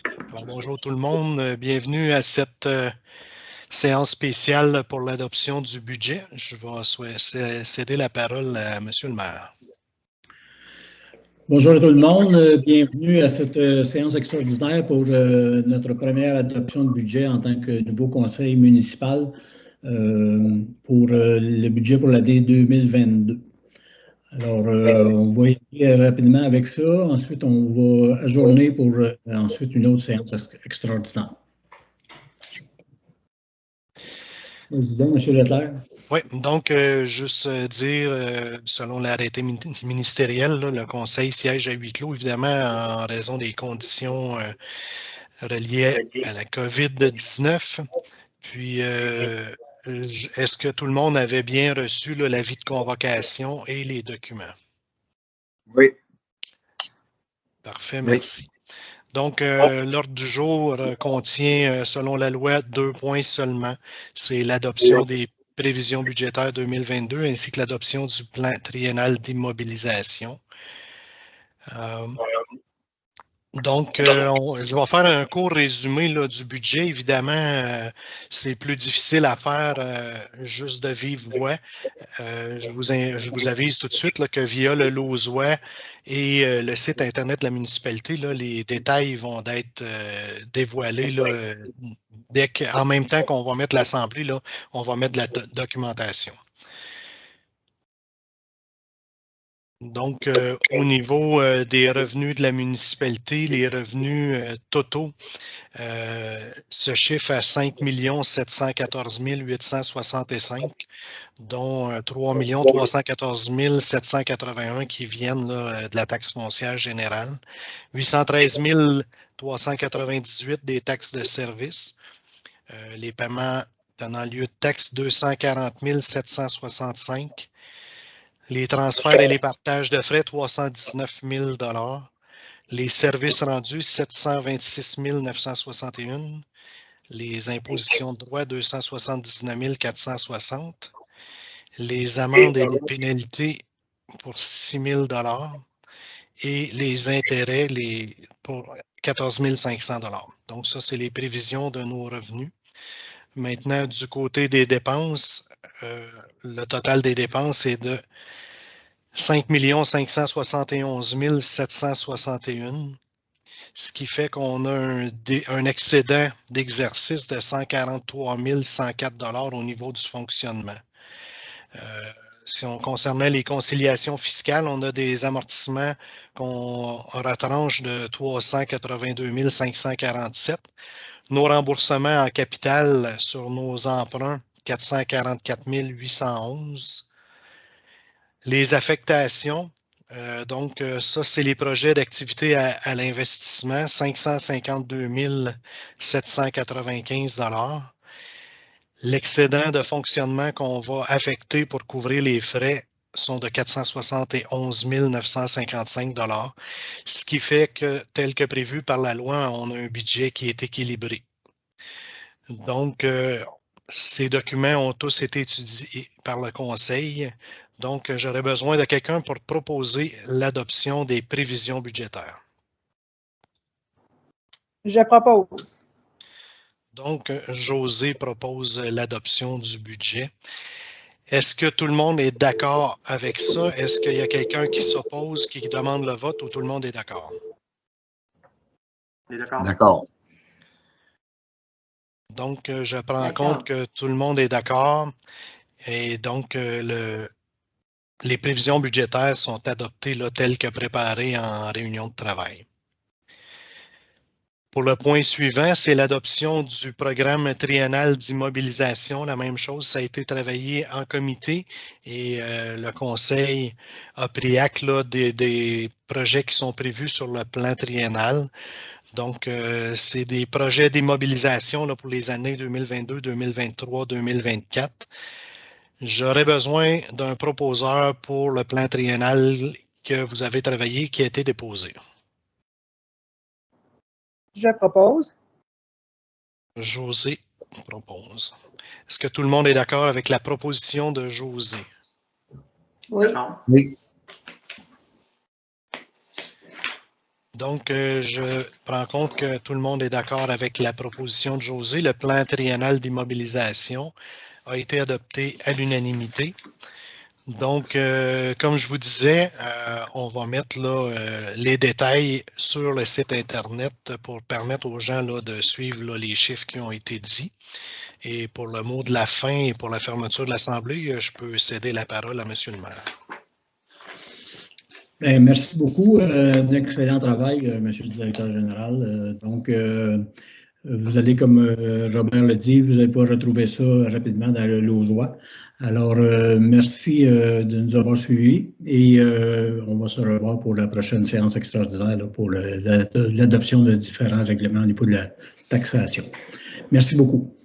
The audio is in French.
Alors, bonjour tout le monde, bienvenue à cette séance spéciale pour l'adoption du budget. Je vais céder la parole à M. le maire. Bonjour tout le monde, bienvenue à cette séance extraordinaire pour notre première adoption de budget en tant que nouveau conseil municipal pour le budget pour l'année 2022. Alors, on va y aller rapidement avec ça. Ensuite, on va ajourner pour ensuite une autre séance extraordinaire. Président, M. Leclerc. Oui, donc, juste dire, selon l'arrêté ministériel, là, le conseil siège à huis clos, évidemment, en raison des conditions reliées à la COVID-19. Puis, est-ce que tout le monde avait bien reçu l'avis de convocation et les documents? Oui. Parfait, merci. Donc, l'ordre du jour contient, selon la loi, 2 points seulement. C'est l'adoption des prévisions budgétaires 2022 ainsi que l'adoption du plan triennal d'immobilisation. Donc, je vais faire un court résumé là, du budget. Évidemment, c'est plus difficile à faire juste de vive voix. Je vous avise tout de suite là, que via le Lozois et le site Internet de la municipalité, là, les détails vont être dévoilés là, en même temps qu'on va mettre l'Assemblée, là, on va mettre de la documentation. Donc, au niveau des revenus de la municipalité, les revenus totaux se chiffrent à 5 714 865, dont 3 314 781 qui viennent là, de la taxe foncière générale, 813 398 des taxes de service, les paiements donnant lieu de taxes 240 765, les transferts et les partages de frais, 319 000 $. Les services rendus, 726 961. Les impositions de droit, 279 460. Les amendes et les pénalités pour 6 000 $. Et les intérêts pour 14 500 $. Donc, ça, c'est les prévisions de nos revenus. Maintenant, du côté des dépenses, le total des dépenses est de 5 571 761, ce qui fait qu'on a un excédent d'exercice de 143 104 $ au niveau du fonctionnement. Si on concernait les conciliations fiscales, on a des amortissements qu'on retranche de 382 547. Nos remboursements en capital sur nos emprunts, 444 811. Les affectations, donc ça, c'est les projets d'activité à l'investissement, 552 795 $. L'excédent de fonctionnement qu'on va affecter pour couvrir les frais sont de 471 955 $, ce qui fait que, tel que prévu par la loi, on a un budget qui est équilibré. Donc, ces documents ont tous été étudiés par le Conseil. Donc, j'aurais besoin de quelqu'un pour proposer l'adoption des prévisions budgétaires. Je propose. Donc, José propose l'adoption du budget. Est-ce que tout le monde est d'accord avec ça? Est-ce qu'il y a quelqu'un qui s'oppose, qui demande le vote ou tout le monde est d'accord? D'accord. Donc, je prends en compte que tout le monde est d'accord. Et donc, les prévisions budgétaires sont adoptées là, telles que préparées en réunion de travail. Pour le point suivant, c'est l'adoption du programme triennal d'immobilisation. La même chose, ça a été travaillé en comité et le Conseil a pris acte là, des projets qui sont prévus sur le plan triennal. Donc, c'est des projets d'immobilisation pour les années 2022, 2023, 2024. J'aurais besoin d'un proposeur pour le plan triennal que vous avez travaillé, qui a été déposé. Je propose. José propose. Est-ce que tout le monde est d'accord avec la proposition de José? Oui. Oui. Donc, je prends compte que tout le monde est d'accord avec la proposition de José. Le plan triennal d'immobilisation a été adopté à l'unanimité. Donc, comme je vous disais, on va mettre là, les détails sur le site Internet pour permettre aux gens là, de suivre là, les chiffres qui ont été dits. Et pour le mot de la fin et pour la fermeture de l'Assemblée, je peux céder la parole à M. le maire. Bien, merci beaucoup. Un excellent travail, M. le directeur général. Vous allez, comme Robert l'a dit, vous allez pouvoir retrouver ça rapidement dans le Lausois. Alors, merci de nous avoir suivis et on va se revoir pour la prochaine séance extraordinaire là, pour l'adoption de différents règlements au niveau de la taxation. Merci beaucoup.